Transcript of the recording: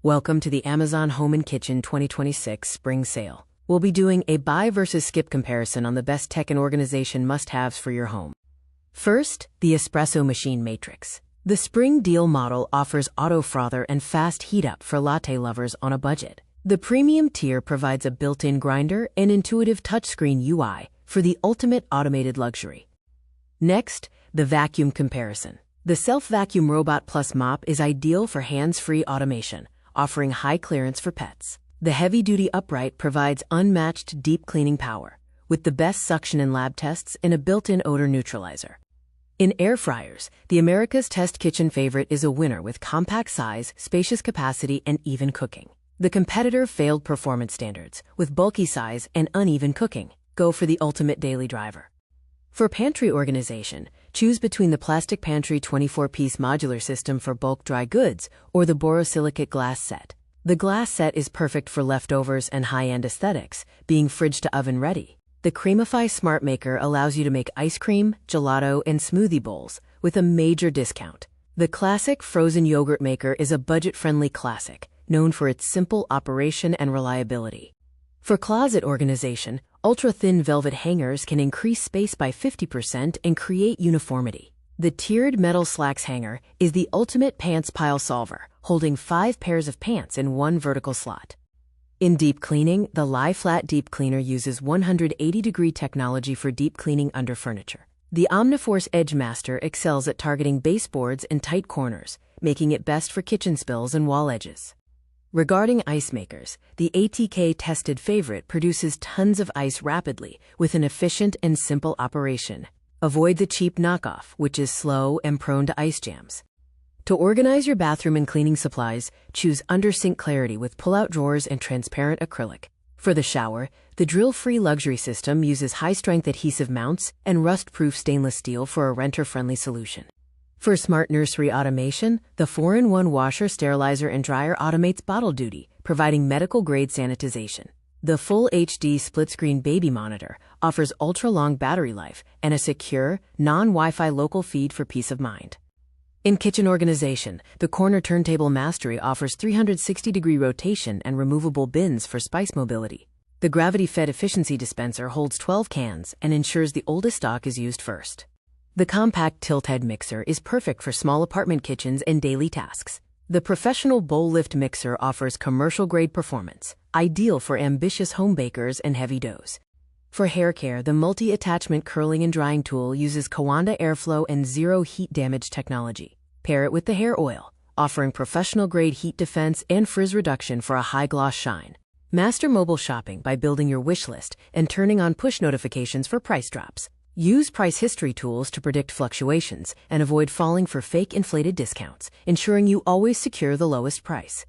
Welcome to the Amazon Home and Kitchen 2026 Spring Sale. We'll be doing a buy versus skip comparison on the best tech and organization must-haves for your home. First, the espresso machine matrix. The spring deal model offers auto frother and fast heat up for latte lovers on a budget. The premium tier provides a built-in grinder and intuitive touchscreen UI for the ultimate automated luxury. Next, the vacuum comparison. The self-vacuum robot plus mop is ideal for hands-free automation, offering high clearance for pets. The heavy-duty upright provides unmatched deep cleaning power, with the best suction in lab tests and a built-in odor neutralizer. In air fryers, the America's Test Kitchen favorite is a winner with compact size, spacious capacity, and even cooking. The competitor failed performance standards, with bulky size and uneven cooking. Go for the ultimate daily driver. For pantry organization, choose between the Plastic Pantry 24-piece modular system for bulk dry goods or the borosilicate glass set. The glass set is perfect for leftovers and high-end aesthetics, being fridge to oven ready. The Creamify Smart Maker allows you to make ice cream, gelato, and smoothie bowls with a major discount. The classic frozen yogurt maker is a budget-friendly classic, known for its simple operation and reliability. For closet organization, ultra-thin velvet hangers can increase space by 50% and create uniformity. The tiered metal slacks hanger is the ultimate pants pile solver, holding 5 pairs of pants in one vertical slot. In deep cleaning, the Lie Flat Deep Cleaner uses 180-degree technology for deep cleaning under furniture. The Omniforce Edge Master excels at targeting baseboards and tight corners, making it best for kitchen spills and wall edges. Regarding ice makers, the ATK-tested favorite produces tons of ice rapidly with an efficient and simple operation. Avoid the cheap knockoff, which is slow and prone to ice jams. To organize your bathroom and cleaning supplies, choose under-sink clarity with pull-out drawers and transparent acrylic. For the shower, the drill-free luxury system uses high-strength adhesive mounts and rust-proof stainless steel for a renter-friendly solution. For smart nursery automation, the 4-in-1 washer, sterilizer, and dryer automates bottle duty, providing medical-grade sanitization. The Full HD split-screen baby monitor offers ultra-long battery life and a secure, non-Wi-Fi local feed for peace of mind. In kitchen organization, the Corner Turntable Mastery offers 360-degree rotation and removable bins for spice mobility. The gravity-fed efficiency dispenser holds 12 cans and ensures the oldest stock is used first. The compact tilt-head mixer is perfect for small apartment kitchens and daily tasks. The professional bowl lift mixer offers commercial-grade performance, ideal for ambitious home bakers and heavy doughs. For hair care, the multi-attachment curling and drying tool uses Kawanda airflow and zero heat damage technology. Pair it with the hair oil, offering professional-grade heat defense and frizz reduction for a high-gloss shine. Master mobile shopping by building your wish list and turning on push notifications for price drops. Use price history tools to predict fluctuations and avoid falling for fake inflated discounts, ensuring you always secure the lowest price.